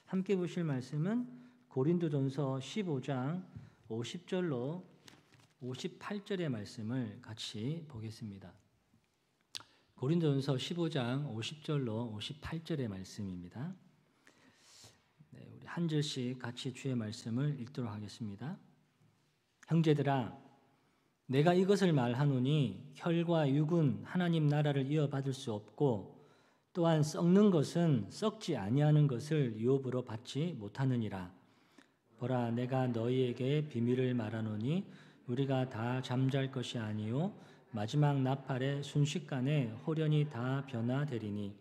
함께 보실 말씀은 고린도전서 15장 50절로 58절의 말씀을 같이 보겠습니다. 고린도전서 15장 50절로 58절의 말씀입니다. 우리 한 절씩 같이 주의 말씀을 읽도록 하겠습니다. 형제들아, 내가 이것을 말하노니 혈과 육은 하나님 나라를 이어받을 수 없고 또한 썩는 것은 썩지 아니하는 것을 유업으로 받지 못하느니라. 보라, 내가 너희에게 비밀을 말하노니 우리가 다 잠잘 것이 아니요 마지막 나팔의 순식간에 홀연히 다 변화되리니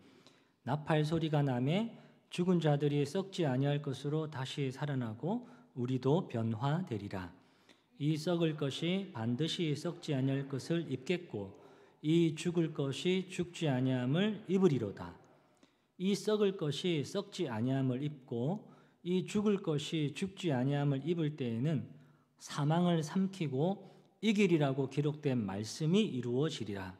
나팔 소리가 나매 죽은 자들이 썩지 아니할 것으로 다시 살아나고 우리도 변화되리라. 이 썩을 것이 반드시 썩지 아니할 것을 입겠고 이 죽을 것이 죽지 아니함을 입으리로다. 이 썩을 것이 썩지 아니함을 입고 이 죽을 것이 죽지 아니함을 입을 때에는 사망을 삼키고 이기리라고 기록된 말씀이 이루어지리라.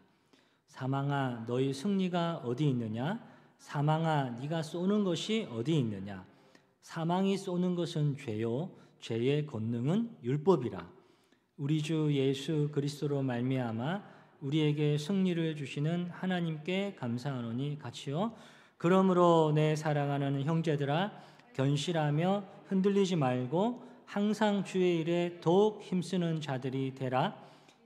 사망아, 너희 승리가 어디 있느냐? 사망아, 네가 쏘는 것이 어디 있느냐? 사망이 쏘는 것은 죄요 죄의 권능은 율법이라. 우리 주 예수 그리스도로 말미암아 우리에게 승리를 주시는 하나님께 감사하노니 같이요. 그러므로 내 사랑하는 형제들아, 견실하며 흔들리지 말고 항상 주의 일에 더욱 힘쓰는 자들이 되라.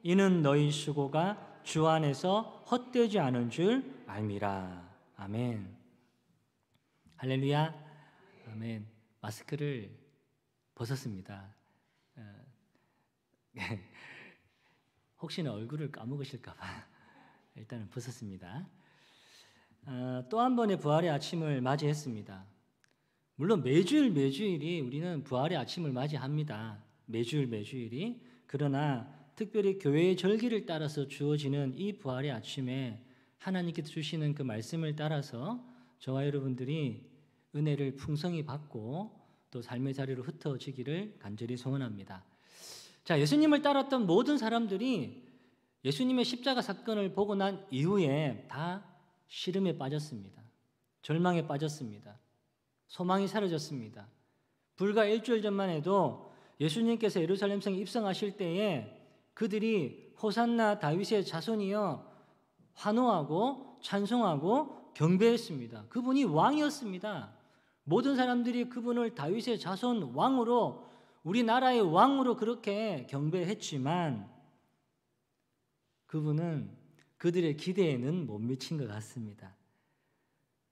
이는 너희 수고가 주 안에서 헛되지 않은 줄 알미라. 아멘. 할렐루야. 아멘. 마스크를 벗었습니다. 혹시나 얼굴을 까먹으실까 봐 일단은 벗었습니다. 또 한 번의 부활의 아침을 맞이했습니다. 물론 매주일이 우리는 부활의 아침을 맞이합니다. 매주일이. 그러나 특별히 교회의 절기를 따라서 주어지는 이 부활의 아침에 하나님께서 주시는 그 말씀을 따라서 저와 여러분들이 은혜를 풍성히 받고 또 삶의 자리로 흩어지기를 간절히 소원합니다. 자, 예수님을 따랐던 모든 사람들이 예수님의 십자가 사건을 보고 난 이후에 다 시름에 빠졌습니다. 절망에 빠졌습니다. 소망이 사라졌습니다. 불과 일주일 전만 해도 예수님께서 예루살렘성에 입성하실 때에 그들이 호산나 다윗의 자손이여 환호하고 찬송하고 경배했습니다. 그분이 왕이었습니다. 모든 사람들이 그분을 다윗의 자손 왕으로, 우리나라의 왕으로 그렇게 경배했지만 그분은 그들의 기대에는 못 미친 것 같습니다.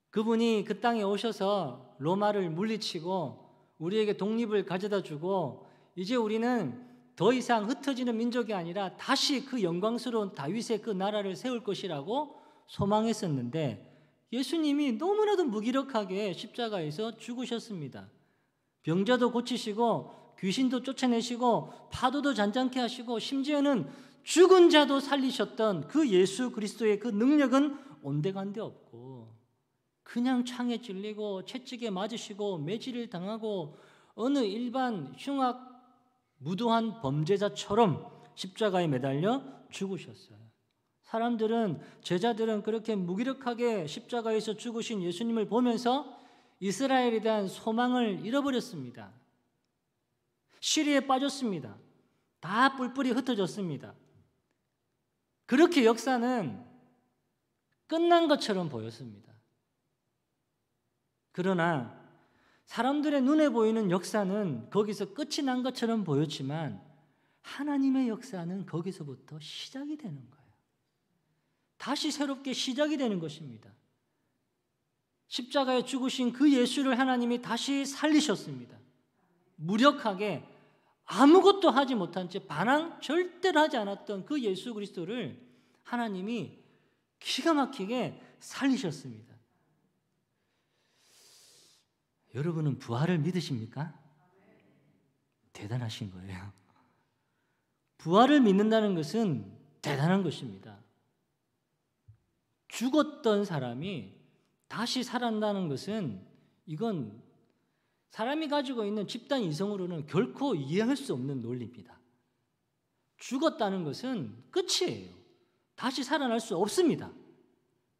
그분이 그 땅에 오셔서 로마를 물리치고 우리에게 독립을 가져다 주고 이제 우리는 더 이상 흩어지는 민족이 아니라 다시 그 영광스러운 다윗의 그 나라를 세울 것이라고 소망했었는데 예수님이 너무나도 무기력하게 십자가에서 죽으셨습니다. 병자도 고치시고 귀신도 쫓아내시고 파도도 잔잔케 하시고 심지어는 죽은 자도 살리셨던 그 예수 그리스도의 그 능력은 온데간데 없고 그냥 창에 찔리고 채찍에 맞으시고 매질을 당하고 어느 일반 흉악 무도한 범죄자처럼 십자가에 매달려 죽으셨어요. 사람들은, 제자들은 그렇게 무기력하게 십자가에서 죽으신 예수님을 보면서 이스라엘에 대한 소망을 잃어버렸습니다. 시리에 빠졌습니다. 다 뿔뿔이 흩어졌습니다. 그렇게 역사는 끝난 것처럼 보였습니다. 그러나 사람들의 눈에 보이는 역사는 거기서 끝이 난 것처럼 보였지만 하나님의 역사는 거기서부터 시작이 되는 거예요. 다시 새롭게 시작이 되는 것입니다. 십자가에 죽으신 그 예수를 하나님이 다시 살리셨습니다. 무력하게 아무것도 하지 못한 채 반항 절대로 하지 않았던 그 예수 그리스도를 하나님이 기가 막히게 살리셨습니다. 여러분은 부활을 믿으십니까? 대단하신 거예요. 부활을 믿는다는 것은 대단한 것입니다. 죽었던 사람이 다시 살아난다는 것은 이건 사람이 가지고 있는 집단 이성으로는 결코 이해할 수 없는 논리입니다. 죽었다는 것은 끝이에요. 다시 살아날 수 없습니다.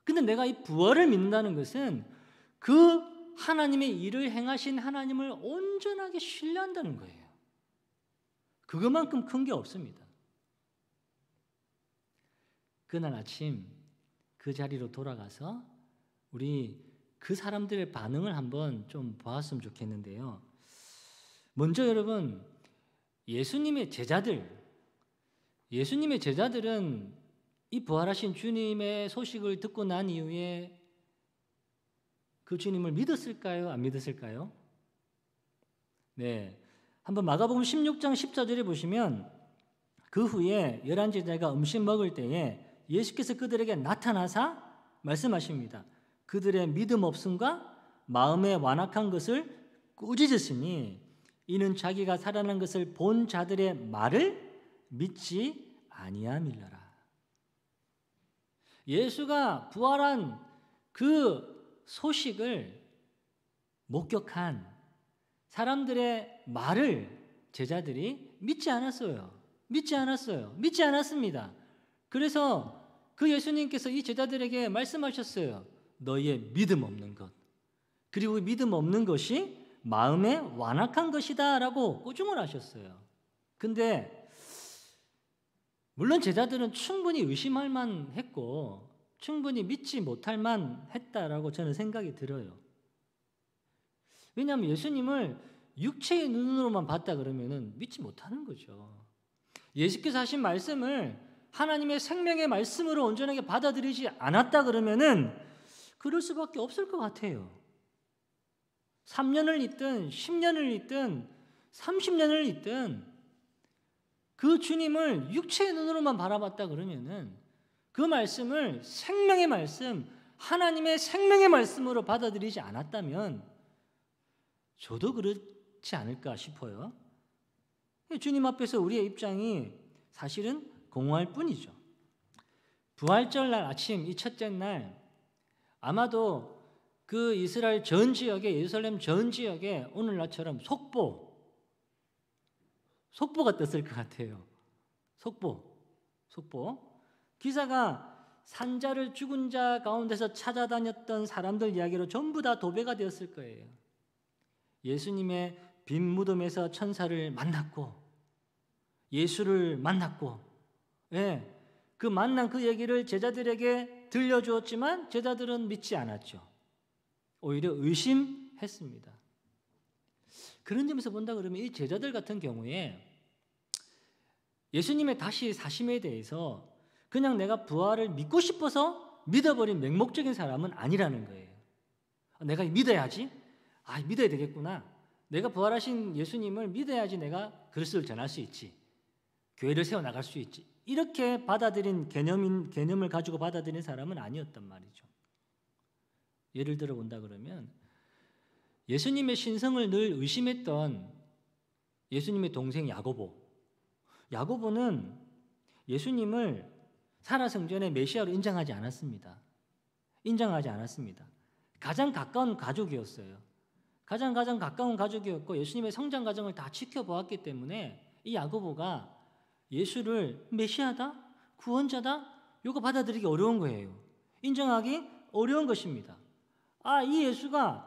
근데 내가 이 부활을 믿는다는 것은 그 하나님의 일을 행하신 하나님을 온전하게 신뢰한다는 거예요. 그것만큼 큰 게 없습니다. 그날 아침 그 자리로 돌아가서 우리 그 사람들의 반응을 한번 좀 보았으면 좋겠는데요. 먼저 여러분, 예수님의 제자들은 이 부활하신 주님의 소식을 듣고 난 이후에 그 주님을 믿었을까요? 안 믿었을까요? 네, 한번 마가복음 16장 14절에 보시면 그 후에 11 제자가 음식 먹을 때에 예수께서 그들에게 나타나사 말씀하십니다. 그들의 믿음 없음과 마음에 완악한 것을 꾸짖으시니 이는 자기가 살아난 것을 본 자들의 말을 믿지 아니함이라. 예수가 부활한 그 소식을 목격한 사람들의 말을 제자들이 믿지 않았습니다. 그래서 그 예수님께서 이 제자들에게 말씀하셨어요. 너희의 믿음 없는 것, 그리고 믿음 없는 것이 마음에 완악한 것이다 라고 꾸중을 하셨어요. 근데 물론 제자들은 충분히 의심할 만했고 충분히 믿지 못할 만했다라고 저는 생각이 들어요. 왜냐하면 예수님을 육체의 눈으로만 봤다 그러면은 믿지 못하는 거죠. 예수께서 하신 말씀을 하나님의 생명의 말씀으로 온전하게 받아들이지 않았다 그러면은 그럴 수밖에 없을 것 같아요. 3년을 있든 10년을 있든 30년을 있든 그 주님을 육체의 눈으로만 바라봤다 그러면은 그 말씀을 생명의 말씀, 하나님의 생명의 말씀으로 받아들이지 않았다면 저도 그렇지 않을까 싶어요. 주님 앞에서 우리의 입장이 사실은 공허할 뿐이죠. 부활절 날 아침, 이 첫째 날 아마도 그 이스라엘 전 지역에, 예루살렘 전 지역에 오늘날처럼 속보가 떴을 것 같아요. 속보. 기사가 산자를 죽은 자 가운데서 찾아다녔던 사람들 이야기로 전부 다 도배가 되었을 거예요. 예수님의 빈 무덤에서 천사를 만났고 예수를 만났고, 그 만난 그 얘기를 제자들에게 들려주었지만 제자들은 믿지 않았죠. 오히려 의심했습니다. 그런 점에서 본다 그러면 이 제자들 같은 경우에 예수님의 다시 사심에 대해서 그냥 내가 부활을 믿고 싶어서 믿어버린 맹목적인 사람은 아니라는 거예요. 내가 믿어야지. 믿어야 되겠구나. 내가 부활하신 예수님을 믿어야지 내가 그리스도를 전할 수 있지. 교회를 세워나갈 수 있지. 이렇게 받아들인 개념을 가지고 받아들인 사람은 아니었단 말이죠. 예를 들어 본다 그러면 예수님의 신성을 늘 의심했던 예수님의 동생 야고보는 예수님을 살아생전에 메시아로 인정하지 않았습니다. 가장 가까운 가족이었어요. 가장 가까운 가족이었고 예수님의 성장 과정을 다 지켜보았기 때문에 이 야고보가 예수를 메시아다, 구원자다, 이거 받아들이기 어려운 거예요. 인정하기 어려운 것입니다. 이 예수가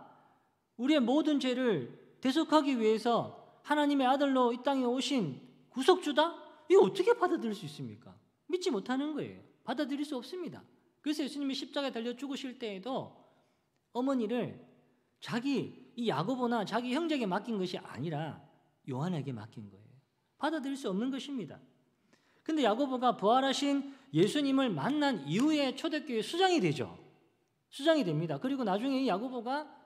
우리의 모든 죄를 대속하기 위해서 하나님의 아들로 이 땅에 오신 구속주다? 이거 어떻게 받아들일 수 있습니까? 믿지 못하는 거예요. 받아들일 수 없습니다. 그래서 예수님이 십자가에 달려 죽으실 때에도 어머니를 이 야고보나 자기 형제에게 맡긴 것이 아니라 요한에게 맡긴 거예요. 받아들일 수 없는 것입니다. 근데 야고보가 부활하신 예수님을 만난 이후에 초대교회 수장이 됩니다. 그리고 나중에 이 야고보가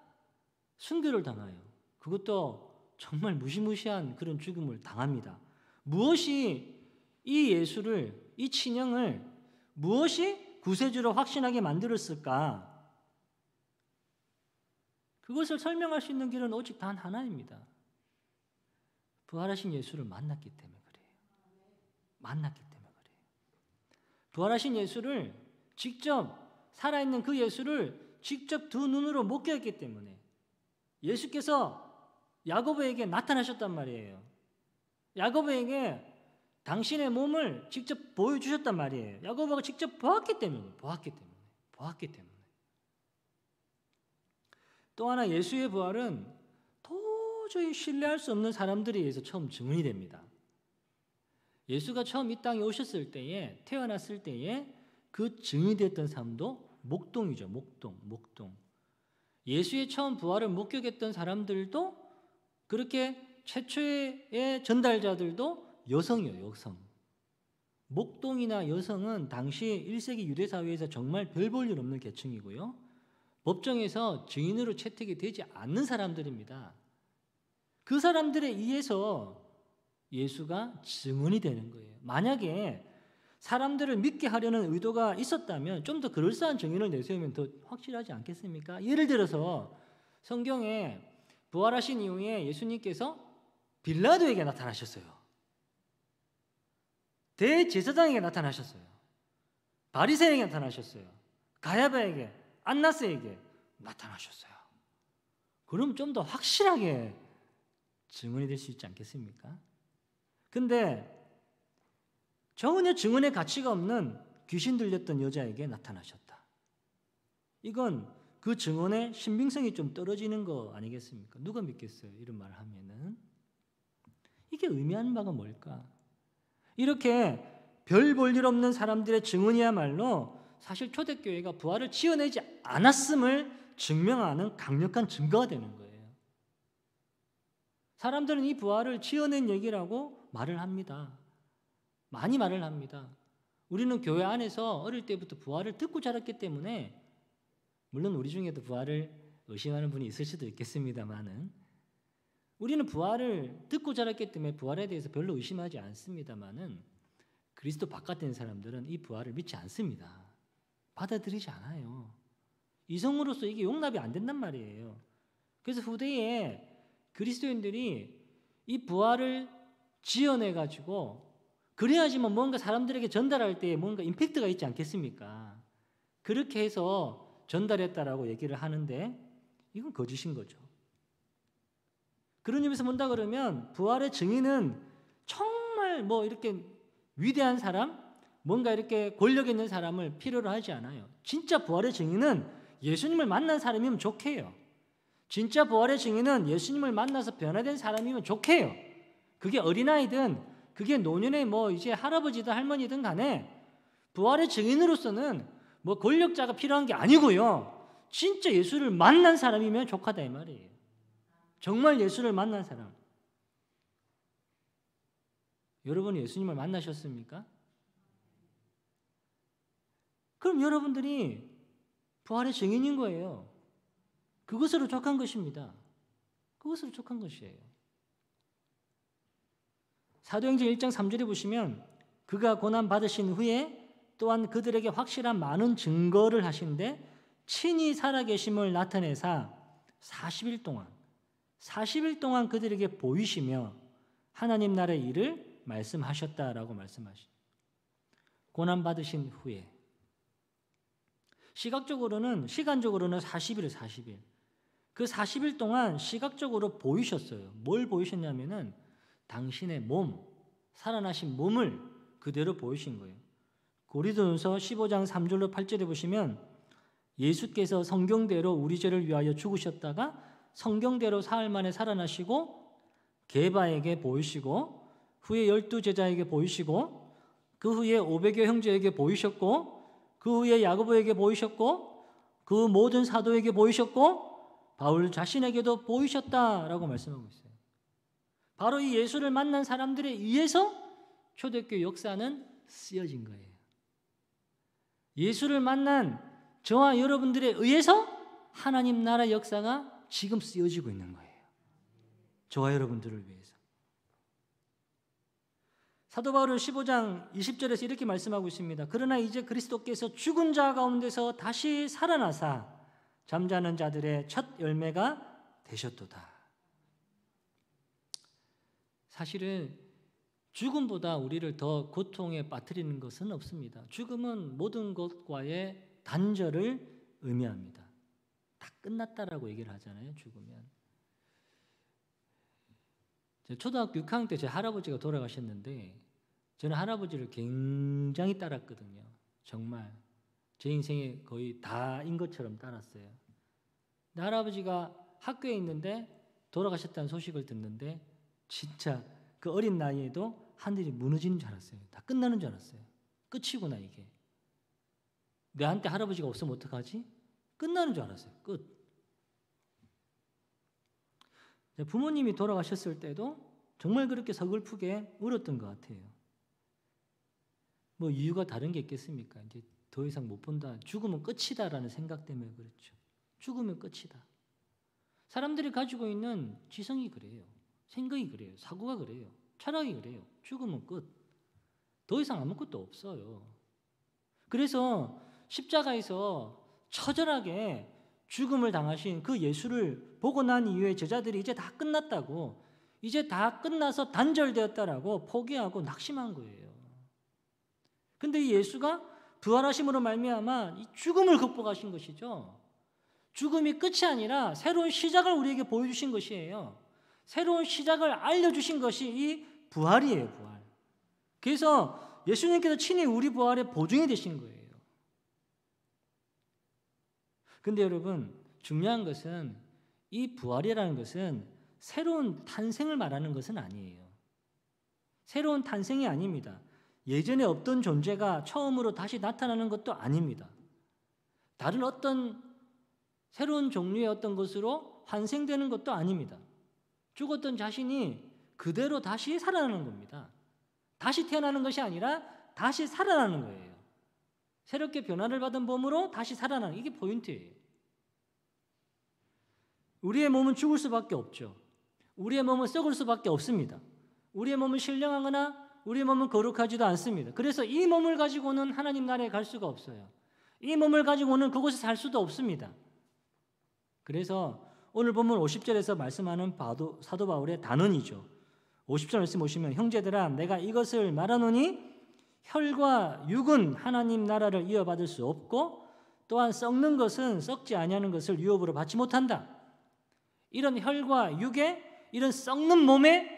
순교를 당해요. 그것도 정말 무시무시한 그런 죽음을 당합니다. 무엇이 이 예수를, 이 친형을 무엇이 구세주로 확신하게 만들었을까? 그것을 설명할 수 있는 길은 오직 단 하나입니다. 부활하신 예수를 만났기 때문에 그래요. 부활하신 예수를 직접, 살아있는 그 예수를 직접 두 눈으로 목격했기 때문에 예수께서 야고보에게 나타나셨단 말이에요. 야고보에게 당신의 몸을 직접 보여주셨단 말이에요. 야고보가 직접 보았기 때문에. 또 하나 예수의 부활은 도저히 신뢰할 수 없는 사람들에 의해서 처음 증언이 됩니다. 예수가 처음 이 땅에 오셨을 때에, 태어났을 때에 그 증인이 됐던 사람도 목동이죠. 목동. 예수의 처음 부활을 목격했던 사람들도 그렇게 최초의 전달자들도 여성이에요. 여성. 목동이나 여성은 당시 1세기 유대 사회에서 정말 별 볼 일 없는 계층이고요. 법정에서 증인으로 채택이 되지 않는 사람들입니다. 그 사람들에 의해서 예수가 증언이 되는 거예요. 만약에 사람들을 믿게 하려는 의도가 있었다면 좀 더 그럴싸한 증인을 내세우면 더 확실하지 않겠습니까? 예를 들어서 성경에 부활하신 이후에 예수님께서 빌라도에게 나타나셨어요. 대제사장에게 나타나셨어요. 바리새인에게 나타나셨어요. 가야바에게, 안나스에게 나타나셨어요. 그럼 좀 더 확실하게 증언이 될 수 있지 않겠습니까? 근데 전혀 증언의 가치가 없는 귀신 들렸던 여자에게 나타나셨다. 이건 그 증언의 신빙성이 좀 떨어지는 거 아니겠습니까? 누가 믿겠어요? 이런 말을 하면은. 이게 의미하는 바가 뭘까? 이렇게 별 볼 일 없는 사람들의 증언이야말로 사실 초대교회가 부활을 지어내지 않았음을 증명하는 강력한 증거가 되는 거예요. 사람들은 이 부활을 지어낸 얘기라고 말을 합니다. 많이 말을 합니다. 우리는 교회 안에서 어릴 때부터 부활을 듣고 자랐기 때문에, 물론 우리 중에도 부활을 의심하는 분이 있을 수도 있겠습니다만은, 우리는 부활을 듣고 자랐기 때문에 부활에 대해서 별로 의심하지 않습니다만은, 그리스도 바깥에 있는 사람들은 이 부활을 믿지 않습니다. 받아들이지 않아요. 이성으로서 이게 용납이 안 된단 말이에요. 그래서 후대에 그리스도인들이 이 부활을 지어내가지고 그래야지만 뭔가 사람들에게 전달할 때 뭔가 임팩트가 있지 않겠습니까? 그렇게 해서 전달했다라고 얘기를 하는데 이건 거짓인 거죠. 그런 의미에서 본다 그러면 부활의 증인은 정말 뭐 이렇게 위대한 사람, 뭔가 이렇게 권력 있는 사람을 필요로 하지 않아요. 진짜 부활의 증인은 예수님을 만난 사람이면 좋게요. 진짜 부활의 증인은 예수님을 만나서 변화된 사람이면 좋게요. 그게 어린아이든 그게 노년의 뭐 이제 할아버지든 할머니든 간에 부활의 증인으로서는 뭐 권력자가 필요한 게 아니고요. 진짜 예수를 만난 사람이면 족하다 이 말이에요. 정말 예수를 만난 사람. 여러분이 예수님을 만나셨습니까? 그럼 여러분들이 부활의 증인인 거예요. 그것으로 족한 것입니다. 그것으로 족한 것이에요. 사도행전 1장 3절에 보시면 그가 고난받으신 후에 또한 그들에게 확실한 많은 증거를 하신데 친히 살아계심을 나타내사 40일 동안 그들에게 보이시며 하나님 나라의 일을 말씀하셨다라고 말씀하시죠. 고난받으신 후에 시간적으로는 40일. 그 40일 동안 시각적으로 보이셨어요. 뭘 보이셨냐면은 당신의 몸, 살아나신 몸을 그대로 보이신 거예요. 고린도전서 15장 3절로 8절에 보시면 예수께서 성경대로 우리 죄를 위하여 죽으셨다가 성경대로 사흘 만에 살아나시고 게바에게 보이시고 후에 12제자에게 보이시고 그 후에 500여 형제에게 보이셨고 그 후에 야고보에게 보이셨고 그 모든 사도에게 보이셨고 바울 자신에게도 보이셨다라고 말씀하고 있어요. 바로 이 예수를 만난 사람들에 의해서 초대교회 역사는 쓰여진 거예요. 예수를 만난 저와 여러분들에 의해서 하나님 나라 역사가 지금 쓰여지고 있는 거예요. 저와 여러분들을 위해서. 사도 바울은 15장 20절에서 이렇게 말씀하고 있습니다. 그러나 이제 그리스도께서 죽은 자 가운데서 다시 살아나사 잠자는 자들의 첫 열매가 되셨도다. 사실은 죽음보다 우리를 더 고통에 빠뜨리는 것은 없습니다. 죽음은 모든 것과의 단절을 의미합니다. 다 끝났다라고 얘기를 하잖아요. 죽으면. 초등학교 6학년 때 제 할아버지가 돌아가셨는데 저는 할아버지를 굉장히 따랐거든요. 정말 제 인생에 거의 다인 것처럼 따랐어요. 내 할아버지가 학교에 있는데 돌아가셨다는 소식을 듣는데 진짜 그 어린 나이에도 하늘이 무너지는 줄 알았어요. 다 끝나는 줄 알았어요. 끝이구나 이게. 내한테 할아버지가 없으면 어떡하지? 끝나는 줄 알았어요. 끝. 부모님이 돌아가셨을 때도 정말 그렇게 서글프게 울었던 것 같아요. 뭐 이유가 다른 게 있겠습니까? 이제 더 이상 못 본다. 죽으면 끝이다라는 생각 때문에 그렇죠. 죽으면 끝이다. 사람들이 가지고 있는 지성이 그래요. 생각이 그래요. 사고가 그래요. 철학이 그래요. 죽으면 끝. 더 이상 아무것도 없어요. 그래서 십자가에서 처절하게 죽음을 당하신 그 예수를 보고 난 이후에 제자들이 이제 다 끝났다고, 이제 다 끝나서 단절되었다라고 포기하고 낙심한 거예요. 근데 이 예수가 부활하심으로 말미암아 이 죽음을 극복하신 것이죠. 죽음이 끝이 아니라 새로운 시작을 우리에게 보여주신 것이에요. 새로운 시작을 알려주신 것이 이 부활이에요. 부활. 그래서 예수님께서 친히 우리 부활의 보증이 되신 거예요. 근데 여러분, 중요한 것은 이 부활이라는 것은 새로운 탄생을 말하는 것은 아니에요. 새로운 탄생이 아닙니다. 예전에 없던 존재가 처음으로 다시 나타나는 것도 아닙니다. 다른 어떤 새로운 종류의 어떤 것으로 환생되는 것도 아닙니다. 죽었던 자신이 그대로 다시 살아나는 겁니다. 다시 태어나는 것이 아니라 다시 살아나는 거예요. 새롭게 변화를 받은 몸으로 다시 살아나는, 이게 포인트예요. 우리의 몸은 죽을 수밖에 없죠. 우리의 몸은 썩을 수밖에 없습니다. 우리의 몸은 신령하거나 우리의 몸은 거룩하지도 않습니다. 그래서 이 몸을 가지고는 하나님 나라에 갈 수가 없어요. 이 몸을 가지고는 그곳에 살 수도 없습니다. 그래서 오늘 본문 50절에서 말씀하는 사도 바울의 단언이죠. 50절 말씀 보시면, 형제들아 내가 이것을 말하노니 혈과 육은 하나님 나라를 이어받을 수 없고 또한 썩는 것은 썩지 아니하는 것을 유업으로 받지 못한다. 이런 혈과 육의 이런 썩는 몸에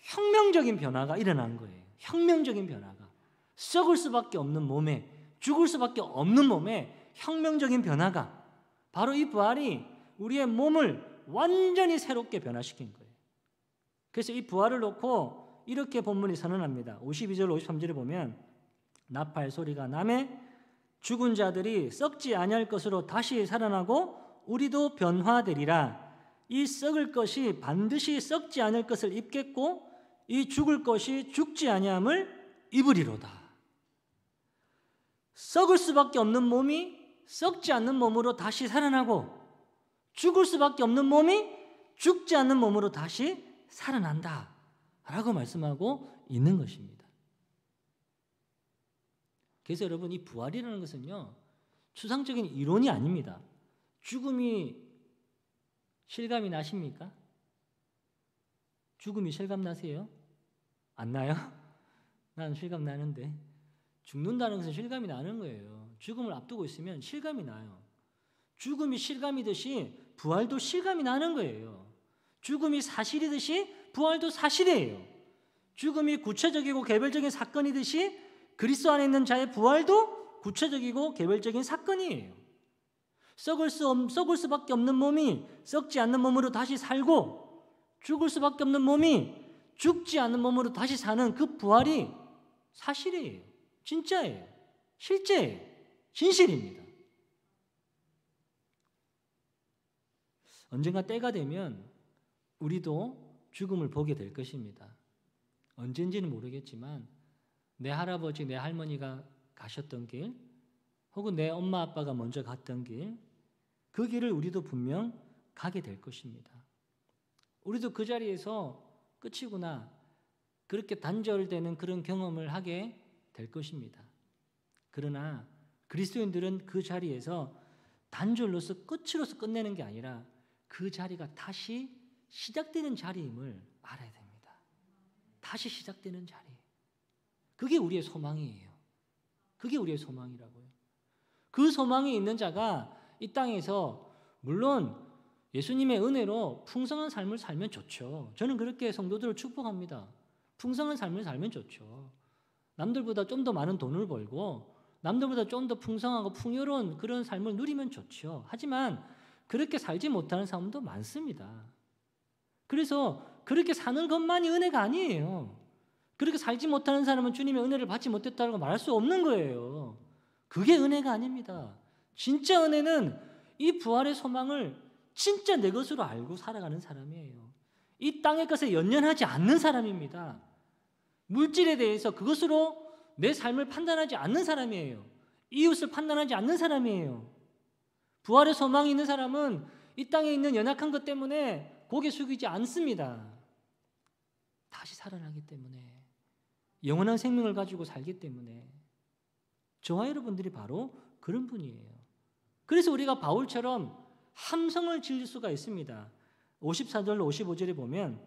혁명적인 변화가 일어난 거예요. 혁명적인 변화가. 썩을 수밖에 없는 몸에, 죽을 수밖에 없는 몸에 혁명적인 변화가, 바로 이 부활이 우리의 몸을 완전히 새롭게 변화시킨 거예요. 그래서 이 부활을 놓고 이렇게 본문이 선언합니다. 52절 53절에 보면, 나팔 소리가 나매 죽은 자들이 썩지 아니할 것으로 다시 살아나고 우리도 변화되리라. 이 썩을 것이 반드시 썩지 않을 것을 입겠고 이 죽을 것이 죽지 아니함을 입으리로다. 썩을 수밖에 없는 몸이 썩지 않는 몸으로 다시 살아나고 죽을 수밖에 없는 몸이 죽지 않는 몸으로 다시 살아난다 라고 말씀하고 있는 것입니다. 그래서 여러분, 이 부활이라는 것은요, 추상적인 이론이 아닙니다. 죽음이 실감이 나십니까? 죽음이 실감 나세요? 안 나요? 나는 실감 나는데. 죽는다는 것은 실감이 나는 거예요. 죽음을 앞두고 있으면 실감이 나요. 죽음이 실감이듯이 부활도 실감이 나는 거예요. 죽음이 사실이듯이 부활도 사실이에요. 죽음이 구체적이고 개별적인 사건이듯이 그리스도 안에 있는 자의 부활도 구체적이고 개별적인 사건이에요. 썩을 수밖에 없는 몸이 썩지 않는 몸으로 다시 살고 죽을 수밖에 없는 몸이 죽지 않는 몸으로 다시 사는 그 부활이 사실이에요. 진짜예요. 실제예요. 진실입니다. 언젠가 때가 되면 우리도 죽음을 보게 될 것입니다. 언젠지는 모르겠지만 내 할아버지, 내 할머니가 가셨던 길, 혹은 내 엄마 아빠가 먼저 갔던 길, 그 길을 우리도 분명 가게 될 것입니다. 우리도 그 자리에서 끝이구나, 그렇게 단절되는 그런 경험을 하게 될 것입니다. 그러나 그리스도인들은 그 자리에서 단절로서 끝으로서 끝내는 게 아니라 그 자리가 다시 시작되는 자리임을 알아야 됩니다. 다시 시작되는 자리. 그게 우리의 소망이에요. 그게 우리의 소망이라고요. 그 소망이 있는 자가 이 땅에서 물론 예수님의 은혜로 풍성한 삶을 살면 좋죠. 저는 그렇게 성도들을 축복합니다. 풍성한 삶을 살면 좋죠. 남들보다 좀 더 많은 돈을 벌고 남들보다 좀 더 풍성하고 풍요로운 그런 삶을 누리면 좋죠. 하지만 그렇게 살지 못하는 사람도 많습니다. 그래서 그렇게 사는 것만이 은혜가 아니에요. 그렇게 살지 못하는 사람은 주님의 은혜를 받지 못했다고 말할 수 없는 거예요. 그게 은혜가 아닙니다. 진짜 은혜는 이 부활의 소망을 진짜 내 것으로 알고 살아가는 사람이에요. 이 땅의 것에 연연하지 않는 사람입니다. 물질에 대해서 그것으로 내 삶을 판단하지 않는 사람이에요. 이웃을 판단하지 않는 사람이에요. 부활의 소망이 있는 사람은 이 땅에 있는 연약한 것 때문에 고개 숙이지 않습니다. 다시 살아나기 때문에, 영원한 생명을 가지고 살기 때문에. 저와 여러분들이 바로 그런 분이에요. 그래서 우리가 바울처럼 함성을 지을 수가 있습니다. 54절 55절에 보면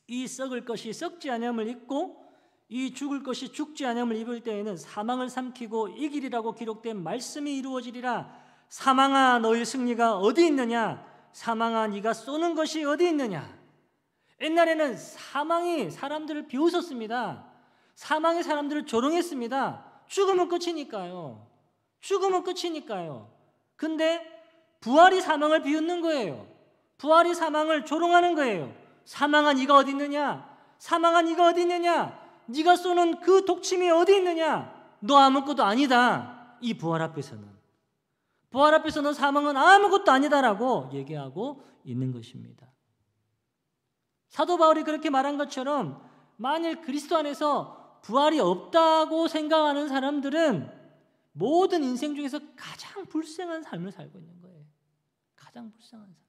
이 썩을 것이 썩지 아니함을 입고 이 죽을 것이 죽지 아니함을 입을 때에는 사망을 삼키고 이기리라고 기록된 말씀이 이루어지리라. 사망아 너희 승리가 어디 있느냐? 사망아 네가 쏘는 것이 어디 있느냐? 옛날에는 사망이 사람들을 비웃었습니다. 사망이 사람들을 조롱했습니다. 죽으면 끝이니까요. 죽으면 끝이니까요. 근데 부활이 사망을 비웃는 거예요. 부활이 사망을 조롱하는 거예요. 사망아 네가 어디 있느냐? 사망아 네가 어디 있느냐? 네가 쏘는 그 독침이 어디 있느냐? 너 아무것도 아니다. 이 부활 앞에서는. 부활 앞에서는 사망은 아무것도 아니다라고 얘기하고 있는 것입니다. 사도 바울이 그렇게 말한 것처럼 만일 그리스도 안에서 부활이 없다고 생각하는 사람들은 모든 인생 중에서 가장 불쌍한 삶을 살고 있는 거예요. 가장 불쌍한 삶.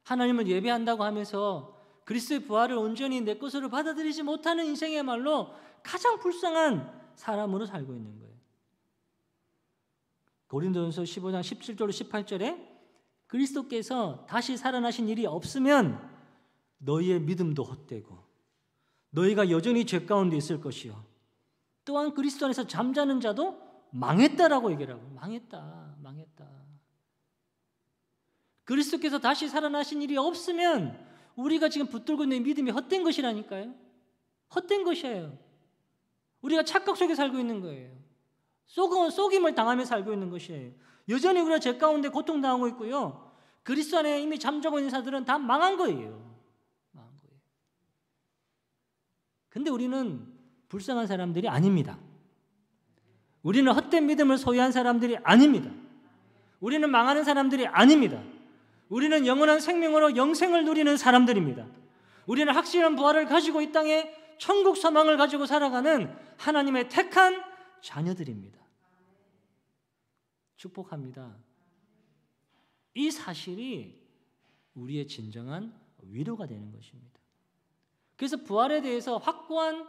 하나님을 예배한다고 하면서 그리스도의 부활을 온전히 내 것으로 받아들이지 못하는 인생이야말로 가장 불쌍한 사람으로 살고 있는 거예요. 고린도전서 15장 17절로 18절에 그리스도께서 다시 살아나신 일이 없으면 너희의 믿음도 헛되고 너희가 여전히 죄 가운데 있을 것이요 또한 그리스도 안에서 잠자는 자도 망했다라고 얘기를 하고 망했다. 그리스도께서 다시 살아나신 일이 없으면 우리가 지금 붙들고 있는 믿음이 헛된 것이라니까요. 헛된 것이에요. 우리가 착각 속에 살고 있는 거예요. 속임을 당하며 살고 있는 것이에요. 여전히 우리가 죄 가운데 고통당하고 있고요. 그리스도 안에 이미 잠자고 있는 사람들은 다 망한 거예요. 망한 거예요. 근데 우리는 불쌍한 사람들이 아닙니다. 우리는 헛된 믿음을 소유한 사람들이 아닙니다. 우리는 망하는 사람들이 아닙니다. 우리는 영원한 생명으로 영생을 누리는 사람들입니다. 우리는 확실한 부활을 가지고 이 땅에 천국 소망을 가지고 살아가는 하나님의 택한 자녀들입니다. 축복합니다. 이 사실이 우리의 진정한 위로가 되는 것입니다. 그래서 부활에 대해서 확고한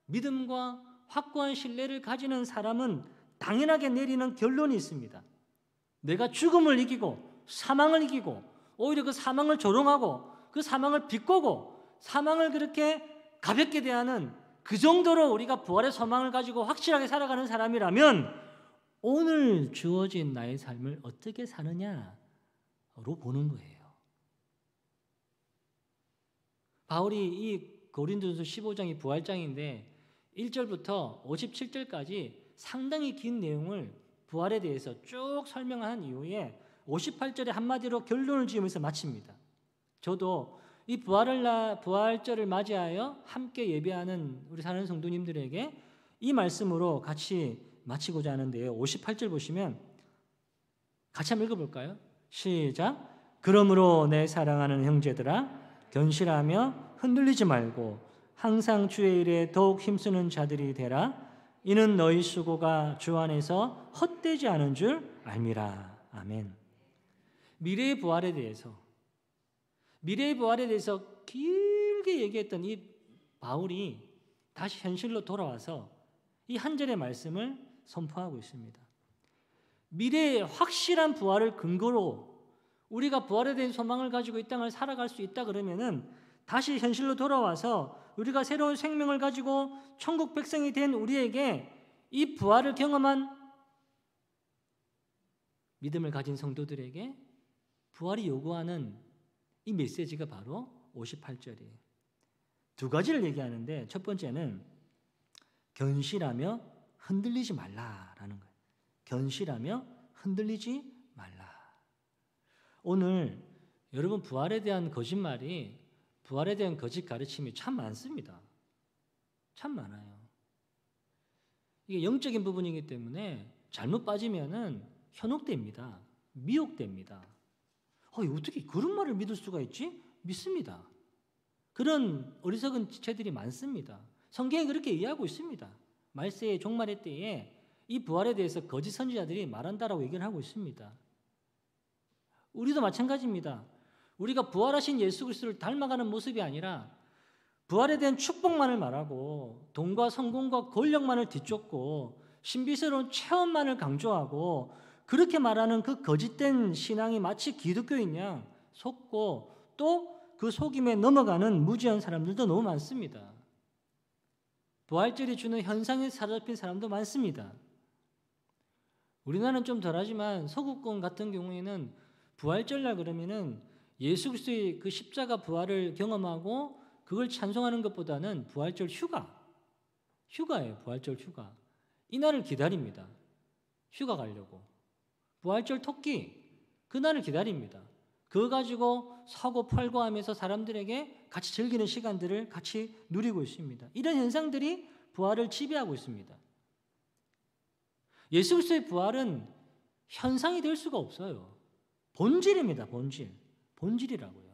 믿음과 확고한 신뢰를 가지는 사람은 당연하게 내리는 결론이 있습니다. 내가 죽음을 이기고 사망을 이기고 오히려 그 사망을 조롱하고 그 사망을 비꼬고 사망을 그렇게 가볍게 대하는 그 정도로 우리가 부활의 소망을 가지고 확실하게 살아가는 사람이라면 오늘 주어진 나의 삶을 어떻게 사느냐로 보는 거예요. 바울이 이 고린도전서 15장이 부활장인데 1절부터 57절까지 상당히 긴 내용을 부활에 대해서 쭉 설명한 이후에 58절에 한마디로 결론을 지으면서 마칩니다. 저도 이 부활절을 맞이하여 함께 예배하는 우리 사는 성도님들에게 이 말씀으로 같이 마치고자 하는데요. 58절 보시면 같이 한번 읽어볼까요? 시작. 그러므로 내 사랑하는 형제들아 견실하며 흔들리지 말고 항상 주의 일에 더욱 힘쓰는 자들이 되라. 이는 너희 수고가 주 안에서 헛되지 않은 줄 알미라. 아멘. 미래의 부활에 대해서 길게 얘기했던 이 바울이 다시 현실로 돌아와서 이 한 절의 말씀을 선포하고 있습니다. 미래의 확실한 부활을 근거로 우리가 부활에 대한 소망을 가지고 이 땅을 살아갈 수 있다 그러면은 다시 현실로 돌아와서 우리가 새로운 생명을 가지고 천국 백성이 된 우리에게 이 부활을 경험한 믿음을 가진 성도들에게 부활이 요구하는 이 메시지가 바로 58절이에요. 두 가지를 얘기하는데 첫 번째는 견실하며 흔들리지 말라라는 거예요. 견실하며 흔들리지 말라. 오늘 여러분 부활에 대한 거짓말이, 부활에 대한 거짓 가르침이 참 많습니다. 참 많아요. 이게 영적인 부분이기 때문에 잘못 빠지면은 현혹됩니다. 미혹됩니다. 어떻게 그런 말을 믿을 수가 있지? 믿습니다. 그런 어리석은 지체들이 많습니다. 성경이 그렇게 이해하고 있습니다. 말세의 종말의 때에 이 부활에 대해서 거짓 선지자들이 말한다라고 얘기를 하고 있습니다. 우리도 마찬가지입니다. 우리가 부활하신 예수 그리스도를 닮아가는 모습이 아니라 부활에 대한 축복만을 말하고 돈과 성공과 권력만을 뒤쫓고 신비스러운 체험만을 강조하고 그렇게 말하는 그 거짓된 신앙이 마치 기독교인 양 속고 또 그 속임에 넘어가는 무지한 사람들도 너무 많습니다. 부활절이 주는 현상에 사로잡힌 사람도 많습니다. 우리나라는 좀 덜하지만 서구권 같은 경우에는 부활절날 그러면은 예수 그리스도의 그 십자가 부활을 경험하고 그걸 찬송하는 것보다는 부활절 휴가예요. 부활절 휴가. 이날을 기다립니다. 휴가 가려고. 부활절 토끼 그날을 기다립니다. 그거 가지고 사고 팔고 하면서 사람들에게 같이 즐기는 시간들을 같이 누리고 있습니다. 이런 현상들이 부활을 지배하고 있습니다. 예수 그리스도의 부활은 현상이 될 수가 없어요. 본질입니다. 본질이라고요.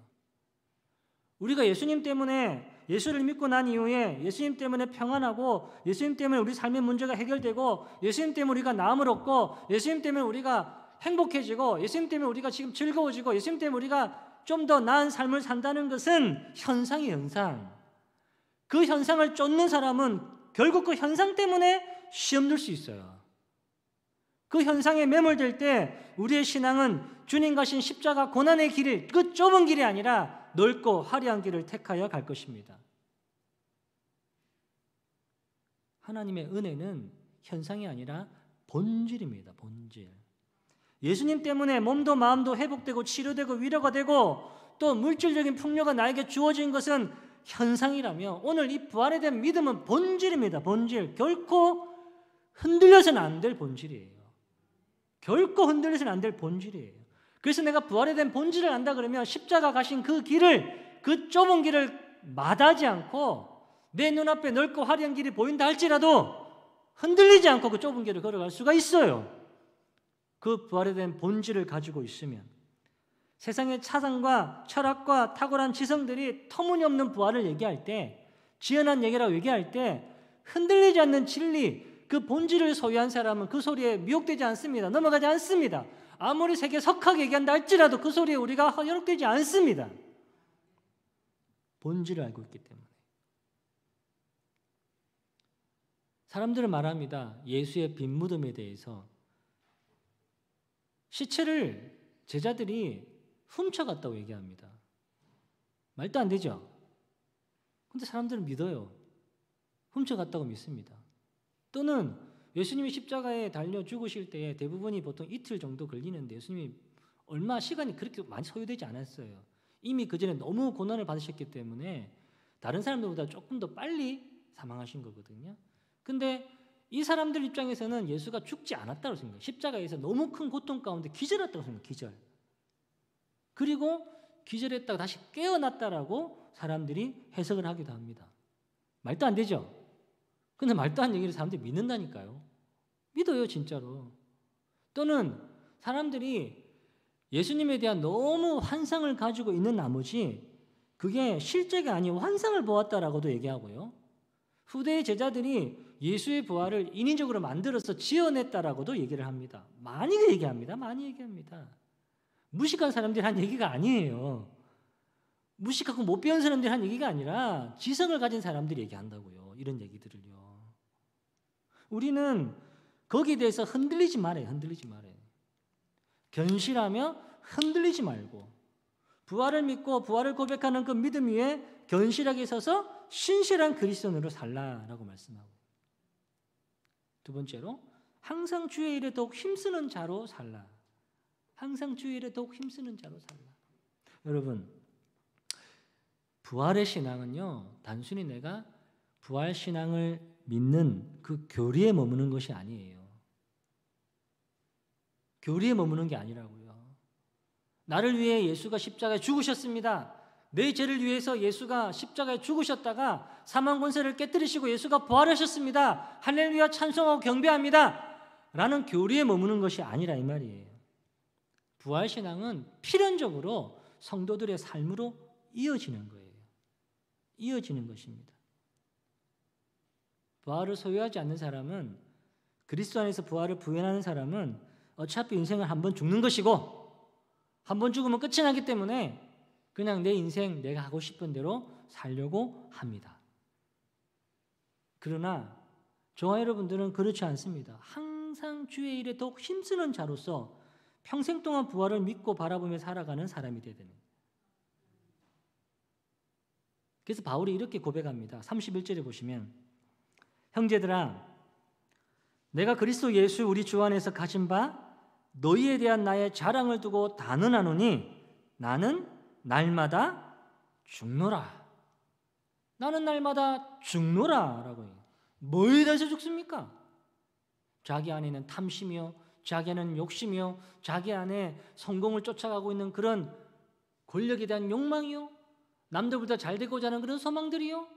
우리가 예수님 때문에 예수를 믿고 난 이후에 예수님 때문에 평안하고 예수님 때문에 우리 삶의 문제가 해결되고 예수님 때문에 우리가 나음을 얻고 예수님 때문에 우리가 행복해지고 예수님 때문에 우리가 지금 즐거워지고 예수님 때문에 우리가 좀 더 나은 삶을 산다는 것은 현상이에요. 현상. 그 현상을 쫓는 사람은 결국 그 현상 때문에 시험 들 수 있어요. 그 현상에 매몰될 때 우리의 신앙은 주님 가신 십자가 고난의 길을 그 좁은 길이 아니라 넓고 화려한 길을 택하여 갈 것입니다. 하나님의 은혜는 현상이 아니라 본질입니다. 본질. 예수님 때문에 몸도 마음도 회복되고 치료되고 위로가 되고 또 물질적인 풍요가 나에게 주어진 것은 현상이라며 오늘 이 부활에 대한 믿음은 본질입니다. 본질. 결코 흔들려서는 안 될 본질이에요. 결코 흔들려서는 안 될 본질이에요. 그래서 내가 부활에 대한 본질을 안다 그러면 십자가 가신 그 길을, 그 좁은 길을 마다하지 않고 내 눈앞에 넓고 화려한 길이 보인다 할지라도 흔들리지 않고 그 좁은 길을 걸어갈 수가 있어요. 그 부활에 대한 본질을 가지고 있으면. 세상의 사상과 철학과 탁월한 지성들이 터무니없는 부활을 얘기할 때, 지연한 얘기라고 얘기할 때 흔들리지 않는 진리, 그 본질을 소유한 사람은 그 소리에 미혹되지 않습니다. 넘어가지 않습니다. 아무리 세계 석학이 얘기한다 할지라도 그 소리에 우리가 현혹되지 않습니다. 본질을 알고 있기 때문에. 사람들은 말합니다. 예수의 빈 무덤에 대해서. 시체를 제자들이 훔쳐갔다고 얘기합니다. 말도 안 되죠? 근데 사람들은 믿어요. 훔쳐갔다고 믿습니다. 또는 예수님이 십자가에 달려 죽으실 때 대부분이 보통 이틀 정도 걸리는데 예수님이 얼마 시간이 그렇게 많이 소요되지 않았어요. 이미 그전에 너무 고난을 받으셨기 때문에 다른 사람들보다 조금 더 빨리 사망하신 거거든요. 근데 이 사람들 입장에서는 예수가 죽지 않았다고 생각해요. 십자가에서 너무 큰 고통 가운데 기절했다고 생각해요. 기절. 그리고 기절했다가 다시 깨어났다라고 사람들이 해석을 하기도 합니다. 말도 안 되죠? 근데 말도 안 얘기를 사람들이 믿는다니까요. 믿어요, 진짜로. 또는 사람들이 예수님에 대한 너무 환상을 가지고 있는 나머지 그게 실제가 아닌 환상을 보았다라고도 얘기하고요. 후대의 제자들이 예수의 부활을 인위적으로 만들어서 지어냈다라고도 얘기를 합니다. 많이 얘기합니다. 무식한 사람들이 한 얘기가 아니에요. 무식하고 못 배운 사람들이 한 얘기가 아니라 지성을 가진 사람들이 얘기한다고요. 이런 얘기들을요. 우리는 거기에 대해서 흔들리지 말아요. 견실하며 흔들리지 말고 부활을 믿고 부활을 고백하는 그 믿음 위에 견실하게 서서 신실한 그리스도인으로 살라라고 말씀하고, 두 번째로 항상 주의 일에 더욱 힘쓰는 자로 살라. 항상 주의 일에 더욱 힘쓰는 자로 살라. 여러분, 부활의 신앙은요, 단순히 내가 부활 신앙을 믿는 그 교리에 머무는 것이 아니에요. 교리에 머무는 게 아니라고요. 나를 위해 예수가 십자가에 죽으셨습니다. 내 죄를 위해서 예수가 십자가에 죽으셨다가 사망 권세를 깨뜨리시고 예수가 부활하셨습니다. 할렐루야 찬송하고 경배합니다. 라는 교리에 머무는 것이 아니라 이 말이에요. 부활신앙은 필연적으로 성도들의 삶으로 이어지는 거예요. 이어지는 것입니다. 부활을 소유하지 않는 사람은, 그리스도 안에서 부활을 부인하는 사람은 어차피 인생을 한 번 죽는 것이고 한 번 죽으면 끝이 나기 때문에 그냥 내 인생 내가 하고 싶은 대로 살려고 합니다. 그러나 저와 여러분들은 그렇지 않습니다. 항상 주의 일에 더욱 힘쓰는 자로서 평생 동안 부활을 믿고 바라보며 살아가는 사람이 되야 됩니다. 그래서 바울이 이렇게 고백합니다. 31절에 보시면, 형제들아, 내가 그리스도 예수 우리 주 안에서 가진 바 너희에 대한 나의 자랑을 두고 단언하노니 나는 날마다 죽노라. 나는 날마다 죽노라 라고 해요. 뭐에 대해서 죽습니까? 자기 안에는 탐심이요, 자기 안에는 욕심이요, 자기 안에 성공을 쫓아가고 있는 그런 권력에 대한 욕망이요, 남들보다 잘 되고자 하는 그런 소망들이요,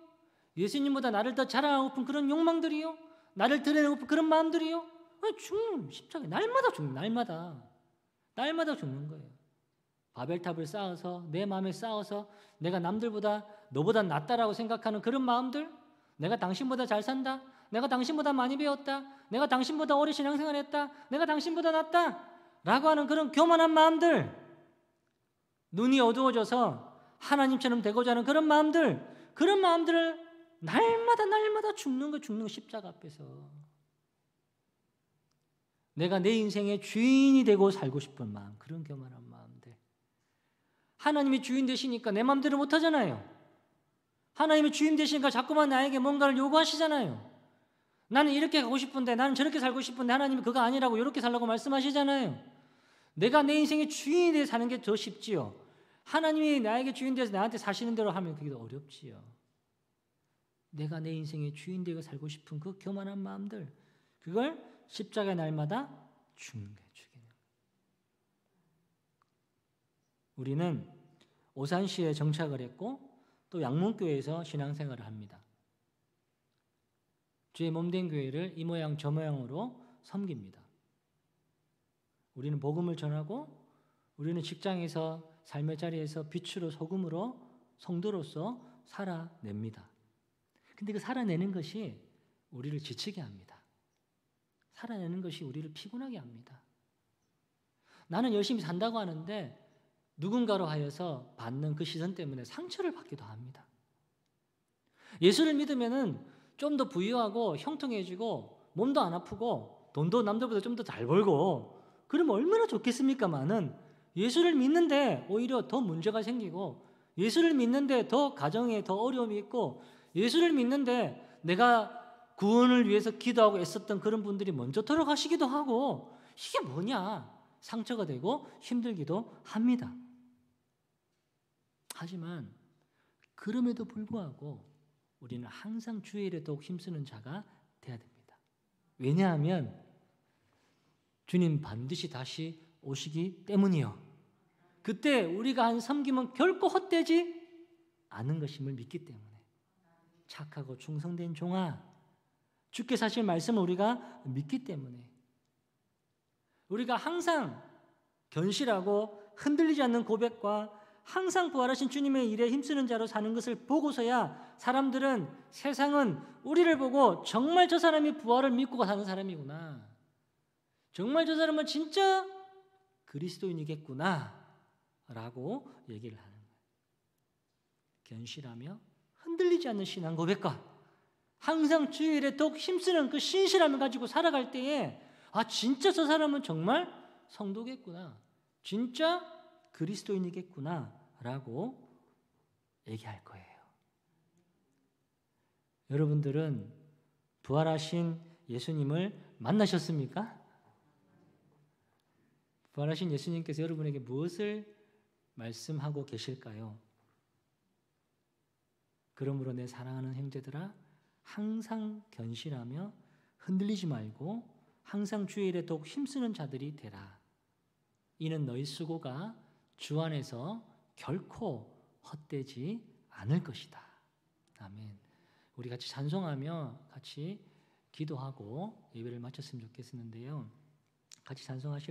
예수님보다 나를 더 자랑하고픈 그런 욕망들이요, 나를 드러내고픈 그런 마음들이요. 죽는 십자가에 날마다 죽는, 날마다 죽는 거예요. 바벨탑을 쌓아서 내 마음에 쌓아서 내가 남들보다 너보다 낫다라고 생각하는 그런 마음들, 내가 당신보다 잘 산다, 내가 당신보다 많이 배웠다, 내가 당신보다 오래 신앙생활했다, 내가 당신보다 낫다 라고 하는 그런 교만한 마음들, 눈이 어두워져서 하나님처럼 되고자 하는 그런 마음들을 날마다 죽는 거, 십자가 앞에서. 내가 내 인생의 주인이 되고 살고 싶은 마음, 그런 교만한 마음들. 하나님이 주인 되시니까 내 마음대로 못하잖아요. 하나님이 주인 되시니까 자꾸만 나에게 뭔가를 요구하시잖아요. 나는 이렇게 가고 싶은데, 나는 저렇게 살고 싶은데 하나님이 그거 아니라고 이렇게 살라고 말씀하시잖아요. 내가 내 인생의 주인이 되어 사는 게 더 쉽지요. 하나님이 나에게 주인 되어서 나한테 사시는 대로 하면 그게 더 어렵지요. 내가 내 인생의 주인 되어 살고 싶은 그 교만한 마음들, 그걸 십자가의 날마다 죽이는 거예요. 우리는 오산시에 정착을 했고 또 양문교회에서 신앙생활을 합니다. 주의 몸된 교회를 이 모양 저 모양으로 섬깁니다. 우리는 복음을 전하고, 우리는 직장에서 삶의 자리에서 빛으로 소금으로 성도로서 살아냅니다. 근데 그 살아내는 것이 우리를 지치게 합니다. 살아내는 것이 우리를 피곤하게 합니다. 나는 열심히 산다고 하는데 누군가로 하여서 받는 그 시선 때문에 상처를 받기도 합니다. 예수를 믿으면은 좀 더 부유하고 형통해지고 몸도 안 아프고 돈도 남들보다 좀 더 잘 벌고 그러면 얼마나 좋겠습니까마는, 예수를 믿는데 오히려 더 문제가 생기고, 예수를 믿는데 더 가정에 더 어려움이 있고, 예수를 믿는데 내가 구원을 위해서 기도하고 애썼던 그런 분들이 먼저 돌아가시기도 하고, 이게 뭐냐? 상처가 되고 힘들기도 합니다. 하지만 그럼에도 불구하고 우리는 항상 주의 일에 더욱 힘쓰는 자가 되어야 됩니다. 왜냐하면 주님 반드시 다시 오시기 때문이요. 그때 우리가 한 섬김은 결코 헛되지 않은 것임을 믿기 때문에. 착하고 충성된 종아, 주께서 하실 말씀을 우리가 믿기 때문에 우리가 항상 견실하고 흔들리지 않는 고백과 항상 부활하신 주님의 일에 힘쓰는 자로 사는 것을 보고서야 사람들은, 세상은 우리를 보고 정말 저 사람이 부활을 믿고 사는 사람이구나, 정말 저 사람은 진짜 그리스도인이겠구나 라고 얘기를 하는 거예요. 견실하며 흔들리지 않는 신앙 고백과 항상 주의 일에 더욱 힘쓰는 그 신실함을 가지고 살아갈 때에, 아 진짜 저 사람은 정말 성도겠구나, 진짜 그리스도인이겠구나 라고 얘기할 거예요. 여러분들은 부활하신 예수님을 만나셨습니까? 부활하신 예수님께서 여러분에게 무엇을 말씀하고 계실까요? 그러므로 내 사랑하는 형제들아, 항상 견실하며 흔들리지 말고 항상 주의 일에 더욱 힘쓰는 자들이 되라. 이는 너희 수고가 주 안에서 결코 헛되지 않을 것이다. 아멘. 우리 같이 찬송하며 같이 기도하고 예배를 마쳤으면 좋겠는데요. 같이 찬송하실